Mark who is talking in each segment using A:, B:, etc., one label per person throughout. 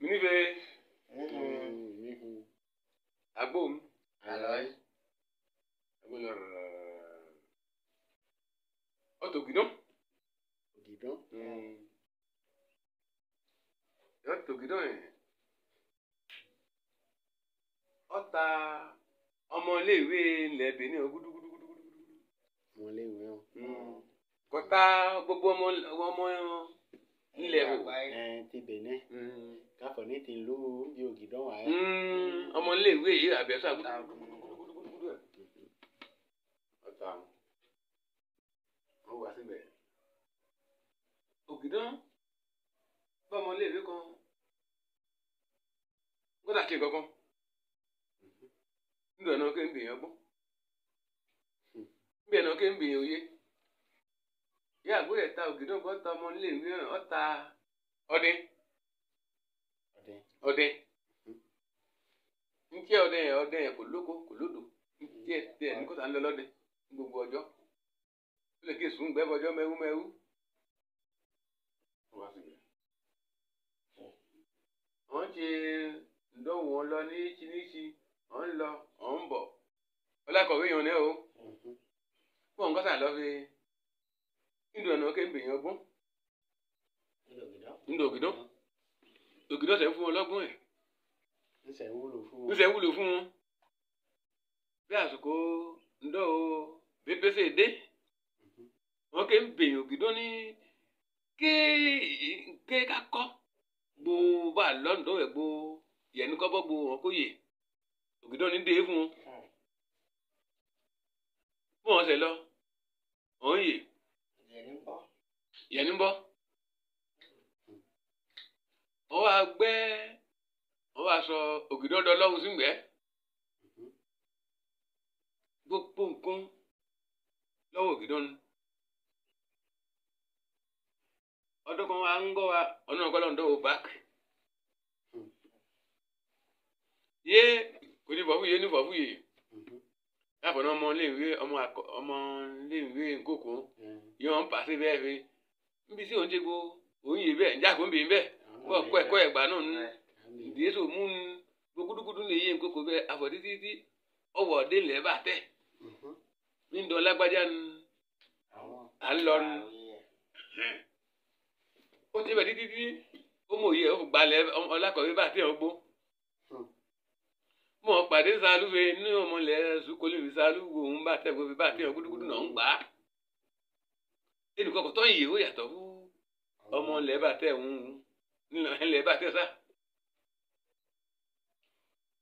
A: Minive. Agbom.
B: Aloi.
A: Agbolor. Otogidon.
B: Ogidon.
A: Otogidon. Ọta ọmọléèwé ilẹ̀ Benin gudugudugudugudu.
B: Ọmọléèwé o.
A: Kọta gbogbo ọmọ ilẹ̀ o.
B: Ti Benin. Káfọ̀ ní ti ìlú bí Ògìdán wà ẹ́.
A: Ọmọléèwé yìí àbẹ̀sà gudugudugudugudu ẹ̀. Ọta wọn wá síbẹ̀. Ògìdán bá ọmọléèwé kan gbọ́dọ̀ àti nǹkan kan. Ndụ ọ̀nà oke mbìyàn ọgbọ́n mbì ọ̀nà oke mbìyàn òye ya àgbóyè ta Ògìdán kọ́ ta ọmọ nílé ìwé ọ̀ta ọdẹ ntí ọdẹ yẹn kò lóko kò lódò ntí ẹ tẹ ní kóta ń lọ lọ́dẹ gbogbo ọjọ́ ó lè kí èsùn gbẹ́ bọjọ́ mẹ́wú wọ́n ṣe ǹdọ́wò wọn lọ ní ṣíníṣí wọ́n lọ wọ́n bọ̀ ọlákọ̀wé yan ní o wọ́n kọ́sà lọ fi ndò ọ̀nà oké mbìyàn ọgbọ́n ndò Ògìdán Ògìdán sẹ́ ń fún wọn lọ́gbọ́n ẹ̀
B: ńṣẹ́ wúlò
A: fún wọn bí àsìkò ǹdọ́ o pépésè dé wọ́n ké mbìyàn Ògìdán ní ké kakọ́ gbó bá lọ́ndọ̀ ẹ̀ gbó yẹnu kọ́bọ́ gbó wọn kó yè Ògìdán ní dé fún wọn ṣe lọ ọ̀hún yè yẹnu bọ́ wọ́n wá gbẹ́ wọ́n wá sọ Ògìdán dọ́lọ́hún sí gbẹ́ gbogbo nǹkan lọ́wọ́ Ògìdán ni ọdún kan wá ń gọ́ wa ọ̀nà ọ̀gọ́lọ́ndọ̀ ò báàkì yé kò ní fọ̀fú yé ní fọ̀fú yé láfọ̀nà ọmọléèwé nkókó yé wọn pàṣẹ bẹ́ẹ̀ fi níbi tí òun ti gbó òun yé bẹ́ẹ̀ njẹ́ àgbọ̀n bèè bẹ́ẹ̀ bọ́ kọ́ ẹ̀kọ́ ẹ̀gbá náà nù ìdíyẹ tó mú un gbogbo ní yé nkókó bẹ́ẹ̀ afọ̀ títí ọwọ́ ọdẹ lẹ́ bá tẹ̀ ní ndọ́ lágbájá nu à ń lọ nu ó ti bẹ̀ títí ó mọ̀ òye ó gbalẹ̀ ọlákọ̀wé bá tẹ̀ ọ́ gbó. Mo pàdé Salúwe ní ọmọlẹ̀ Sukoli fi Salúwe òun bá tẹ̀ gbogbo bá tẹ̀ ọ́ gudugudu náà ń gbà á. Ẹnìkan kò tọ́ ìyè ó yàtọ̀ fún ọmọlẹ̀ bá tẹ̀ òun nínú ẹlẹ̀ bá tẹ̀ sá.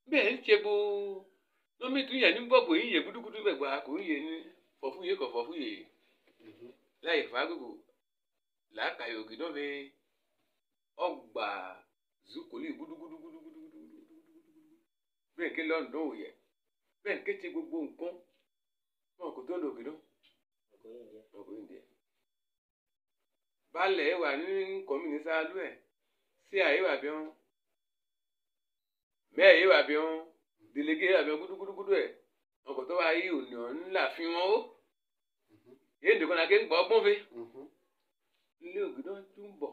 A: Bẹ́ẹ̀ ń ṣe bó lómi tún yẹ ní bọ́ọ̀bù yìí yẹ gudugudu mẹ́gbà kò ń yẹ ní fọ̀fúyè kọ̀ fọ̀fúyè láì fàágùgù làákàyè Ògìdán fi ọgbà Sukoli gudugudu bẹ́ẹ̀ ké lọ́ndọ̀ òye bẹ́ẹ̀ ké ti gbogbo nǹkan wọn kò tó ń lo Ògìdán ọkùnrin díẹ̀ balẹ̀ wà ní kọ́mínì Sálú ẹ̀ sí àyè wà bí wọn mẹ́ẹ̀ẹ́ wà bí wọn délégué wà bí wọn gudugudu ẹ̀ ọkọ̀ tó wà yí òní ńlá fi wọn ó yé ndèkọ́nà ké ń gbọ́ ọgbọ́n fi ilé Ògìdán tún bọ̀.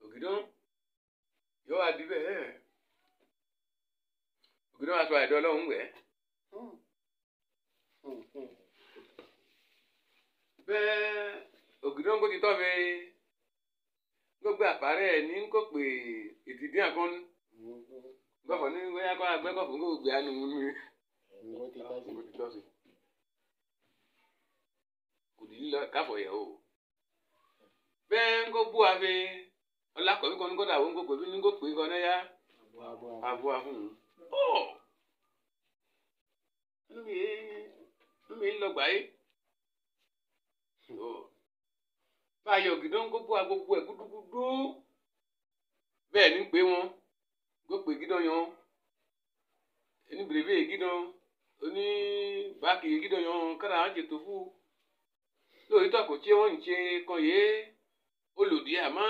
A: Ògìdán yóò wá di bẹ́ẹ̀ Ògìdán wá sọ àìdọ́ ọlọ́run wẹ̀ bẹ́ẹ̀ Ògìdán kò ti tọ́ fi gbogbo àpárẹ̀ ní kò pé ètìdí àkọ́n gbọ́fọ̀ ní wẹ́yà kọ́ agbẹ́kọ̀ fún gbogbo àánú mi kò ti tọ́ sí kò ní lọ káfọ̀ yẹ̀ o bẹ́ẹ̀ ń kó bú àfi ọlákọ̀wé kan ní kọ́dà àwọn gbogbo bí ní kò pé kan náà yá àbọ̀ àfún un. Numi ń lọ gbà yé. Báyọ̀ Ògìdán kó bú agbogbo ẹ̀ gúdúgúdú. Bẹ́ẹ̀ ní pé wọn kó pè Gídán yan. Ẹni bèrèbè Gídán oní báàkì Gídán yan kára àwọn ṣètò fún. Lóòótọ́ kò tí wọ́n ń ṣe kan yé olòdì àmọ́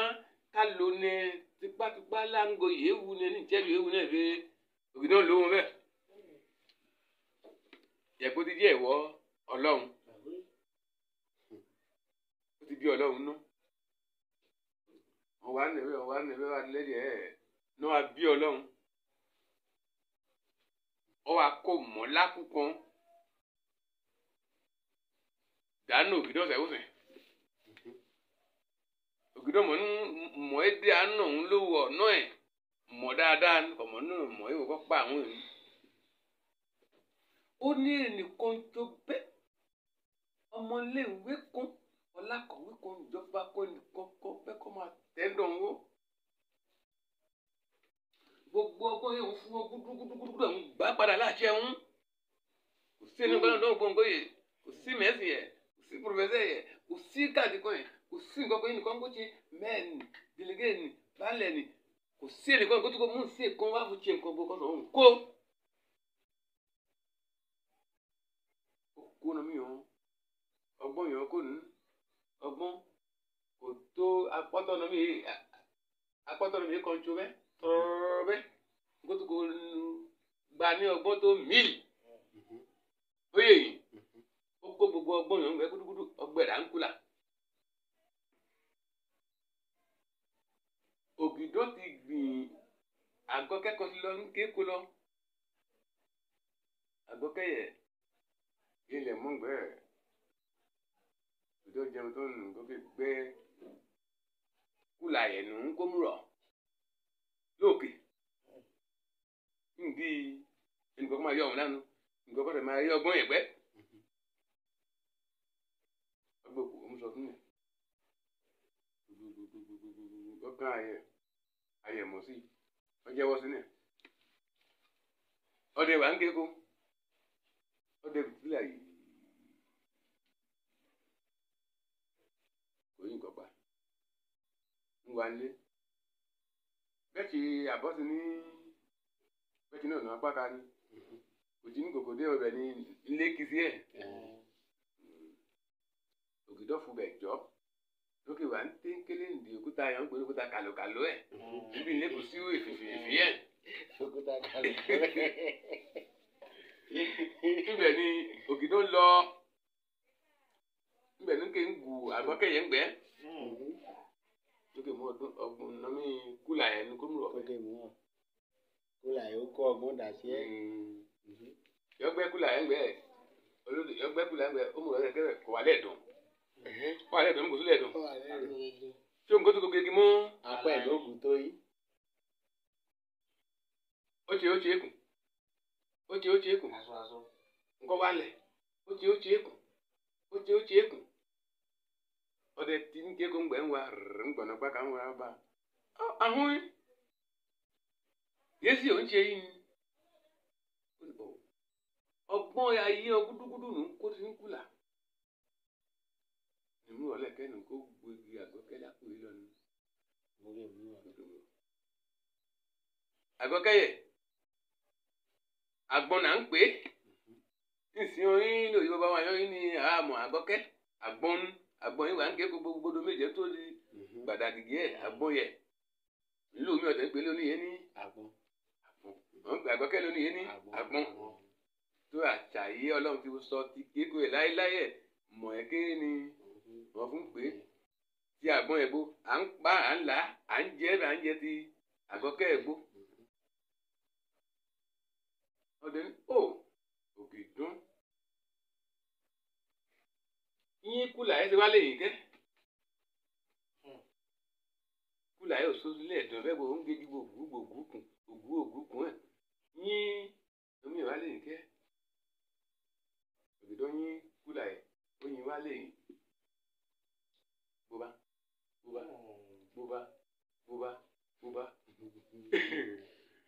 A: ká ló ní tipátipá láǹgọ yéwu ní ẹni ìjẹ́lu yéwu náà fi Ògìdán ló wọn bẹ́ẹ̀. Yẹ̀pọ̀ ti jẹ́ ìwọ Ọlọ́run. Ó ti bí Ọlọ́run nú. ọwà nẹ̀bẹ̀ wà lẹ́yìn ẹ̀ náà wà bí ọlọ́run ọwà kò mọ́ lákùkàn dànù ògidọ́ sẹ́wọ́sẹ̀ ògidọ́ mọ̀ ẹ́ dé àánú òun ló wọ̀ ọ̀nà ẹ̀ mọ̀ dáadáa ọmọ náà mọ̀ ẹ́ wò kọ́ pa àwọn èèyàn ó ní ẹnìkan tó bẹ́ ọmọléèwé kan ọlákọ̀wé kan ìjọba kan nìkan kan bẹ́ẹ̀ kọ́ máa tẹ́ndọ̀ ń wó gbogbo ọgbọ́n yẹn ń fún wọn gúdúgúdúgúdú àwọn gbà padà láṣẹ ń kò sí ẹni gbọ́dọ̀ tó ń gbọ́n gbóyè kò sí mẹ́sì yẹ kò sí pòròfẹ́sẹ̀ yẹ kò sí káàdì kan yẹ kò sí nǹkan kan yẹn nìkan kó ṣe mẹ́ẹ̀nì délégéènì bálẹ̀nì kò sí ẹnìkan kó tó kó mú sí ẹ̀kan wá fún ṣe nǹkan bó kọ́ sọ̀rọ̀ kó kó nà mí yàn ọgbọ́n yàn kó nù ọgbọ́n kò tó apọ́tọ́ nà mí kan tso bẹ́ tọ́rọ́ bẹ́ kó tó kó gba ní ọgbọ́n tó mílì ó yẹ yìí ó kó gbogbo ọgbọ́n yàn ń gbẹ gúdúgúdú ọgbẹ́dà ń kúlà. Ògìdọ́ ti gbìn àgọ́ kẹ́kọ̀ọ́ sí lọ ń kéko lọ àgọ́ kẹ́yẹ ilẹ̀ mọ́ngbẹ́ ògìdọ́ jẹun tó nù kó fi gbé kúlà yẹn nù ń kó mú rọ̀ lókè ndí ẹnìkan kó máa yọ ọ̀hún nánu nǹkan kó tẹ̀ máa yọ ọgbọ́n yẹn gbẹ́ ọgbẹ́ òkú ọmú sọ fún mi ọkàn ayẹ̀mọ̀ sí ọjẹ́wọ́ sí ní ọdẹ wà ń kéko ọdẹ fìtílà yìí kò yí nǹkan pa ń wà nílé bẹ́ẹ̀kì àbọ́sí ní bẹ́ẹ̀kì náà nà apá kan ní kò tí ní kòkò dé ọbẹ̀ ní ilé kìsí ẹ̀ ògìdọ́ fún bẹ̀ jọ́ lókè wà ń tẹ́ kélé ǹdí òkúta yẹn ń pè òkúta kàlòkàlò ẹ̀ níbi ilé kò sí èfìfì ẹ̀.
B: òkúta kàlòkàlò ẹ̀.
A: níbẹ̀ ni ògìdọ́ lọ níbẹ̀ ní ké ń gu àgbọ́kẹ́yẹ ń gbẹ́ lókè mú ọdún ọgbọ̀n nọ́mí kúlà yẹn ní kó mú rọ̀.
B: lókè mú ọ kúlà yẹn ó kọ́ ọgbọ́n dà sí ẹ̀.
A: yọgbẹ́ kúlà yẹn ń gbẹ́ yọgbẹ́ kúlà yẹn ń gbẹ́ ó mú rọ̀ kẹ́kẹ́ kò wà lẹ́ẹ̀dùn. wà lẹ́ẹ̀dùn kò sí lẹ́ẹ̀dùn. tí o ń kótó gbogbo igi mú.
B: apá ẹ̀ ló kù tó yí.
A: ó ti ekùn nǹkan wà lẹ̀ ó ti ekùn ọdẹ tí ń ké kó ń gbẹ̀ ń wa ń gbọ̀nà pàkà ń wá bá ahun yéésì ò ń ṣe yín ọgbọ́n ayé ọgúdúgúdú nù kó ti ń kúlà nínú ọ̀lẹ́kẹ́ nù kó gbégi àgọ́kẹ́ lápò yìí lọ́nu. àgọ́kẹ́yẹ àgbọn là ń pè é ìsìn oyin lòyìn bàbá wa yọrin ní àmọ́ àgọ́kẹ́ àgbọn yìí wà ń ké gbogbo méje tó di gbàdàgìgì ẹ̀ àgbọn yẹ ìlú mi ọ̀tẹ̀ ń pè lónìí yẹn ní àgbọn àgọ́kẹ́ lónìí yẹn ní àgbọn tó àṣà yìí ọlọ́run ti sọ ti kéko ẹ̀ láéláé ẹ̀ mọ̀ ẹ́ kéré ni wọ́n fún pé tí àgbọn ẹ̀gbó à ń pa à ń là à ń jẹ ti àgọ́kẹ́ ẹ̀gbó. ọdẹ ní Ògìdán yín kúlà ẹ̀ ti wá lẹ́yìn kẹ́ kúlà ẹ̀ ò sóso lẹ́ẹ̀dùn fẹ́ bò ó ń géjú ògùnkùn ẹ̀ yín omi ìwá lẹ́yìn kẹ́ Ògìdán yín kúlà ẹ̀ ó yin wá lẹ́yìn. Boba.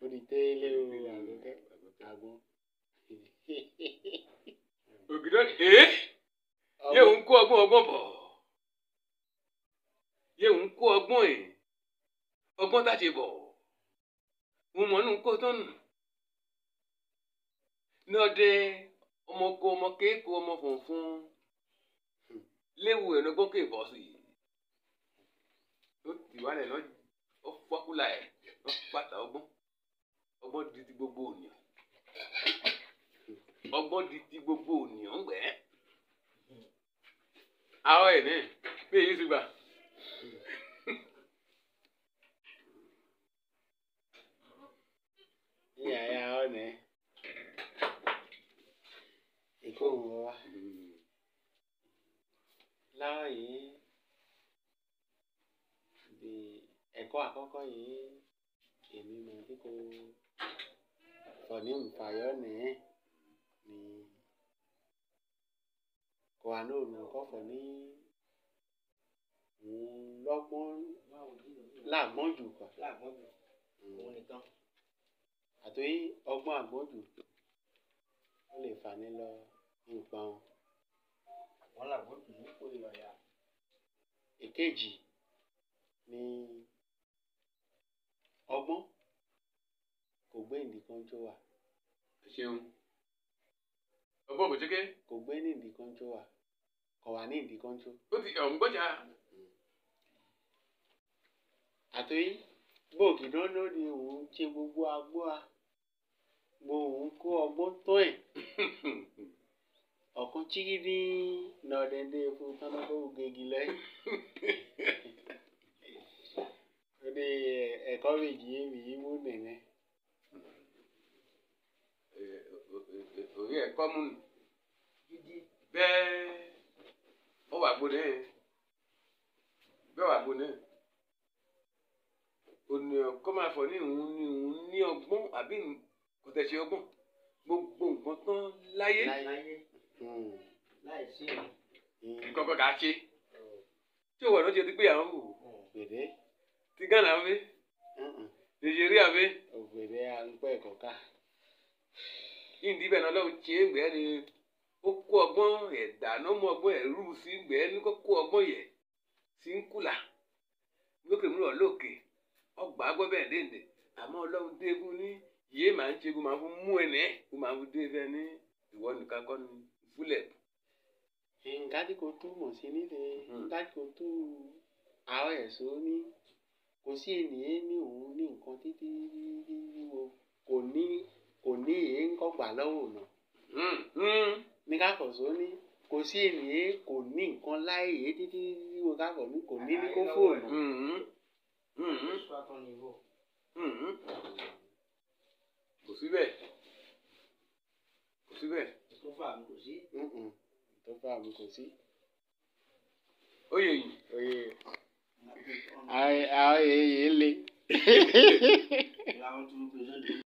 B: ó di tẹ́lẹ̀ o àgọ́kẹ́ àgbọn.
A: Ògìdán yéé ń kó ọgbọ́n bọ̀ yéé ń kó ọgbọ́n tá a ṣe bọ̀ mo mọ̀ nínú kó tán nù ní ọdẹ ọmọ kéèkó ọmọ funfun léwu ẹ̀rọ gbọ́n kéè bọ́ sí i ló ti wálẹ̀ lọ ó fọ́kúlà ẹ̀ lọ pàtà ọgbọ́n di ti gbogbo ònìyàn ń gbẹ́ àwọn ẹ̀ náà bí èyí ti gbà
B: àyà ọ̀nà èkó wọn wá láwọn yìí di ẹ̀kọ́ àkọ́kọ́ yìí èmi mọ̀ tí kò fọ̀ ní nfàyọ́ nìyẹn ni kò wà ní òun kọ́ fọ̀ ní òun lọ́gbọ́n láàgbọ́n jù kọ́
C: òun nìkan.
B: àti ọgbọ́n àgbọ́n jù ó lè fà ní lọ nǹkan wọn.
C: àwọn làgbọ́n jù ní kò ìlọ̀yà.
B: èkejì ni ọgbọ́n kò gbé nìkan jó wà.
A: ṣeun ọgbọ́n bòjúké.
B: kò gbé ní nìkan jó wà kò wà ní nìkan jó.
A: ó ti gbọ́jà.
B: àti gbòógì dáná ni òun ṣe gbogbo agbó a òun kó ọgbọ́n tó ẹ̀ ọ̀kan chígídí nọ̀dẹ̀dẹ̀ fún tánákó gègì lẹ́yìn. ó ní ẹ̀kọ́ méjì èmi yìí mú nìyẹn.
A: òye ẹ̀kọ́ mú nù bẹ́ẹ̀ ó wà gbóná ẹ̀ bẹ́ẹ̀ wà gbóná ẹ̀ òní ọkọ máa fọ ní òun ní ọgbọ́n àbí kò tẹ̀ ṣe ọgbọ́n gbogbo nǹkan tán láyé
C: láì sí
A: nǹkan kan kà á ṣe tí òwò ọ̀nà ti ti pé àwọn wò
B: ògbèdè
A: ti Ghana wé Nàìjíríà wé
B: ògbèdè à ń pẹ́ kọ̀ọ̀ká.
A: ìdí bẹ́ẹ̀ náà lọ́wọ́ ṣe é gbẹ́ ni ó kó ọgbọ́n ẹ̀dá náà mú ọgbọ́n ẹ̀rú sí gbẹ́ ní kó kó ọgbọ́n yẹ̀ sí ń kùlà lókè múlò lókè ọgbà gbọ́ bẹ́ẹ̀ déǹdè àmọ́ ọlọ́run dégún ní yéé máa ń ṣẹ́gun máa fún mú ẹ̀nẹ́ kó máa fún dé fẹ́ ní ìwọ nìkan kọ́ ní fúlẹ̀.
B: nǹkan tí kò túmọ̀ sí nílé nǹkan tí kò tú àwọn ẹ̀sọ́ ní kò sí ènìyàn ní òun ní nǹkan títí wo kò ní èyí ń kọ́ gbà lọ́wọ́ nà. ní kákọ̀ọ́sọ́ ní kò sí ènìyàn kò ní nǹkan láyé èyí títí wo kákọ̀ ní kò ní kó fóònù.
A: kò sí bẹ́ẹ̀ kò sí bẹ́ẹ̀.
C: tó fà mí kò sí.
B: tó fà mí kò sí.
A: oyè yìí.
B: àwọn èèyàn le.
C: làwọn tún ń pè lóde.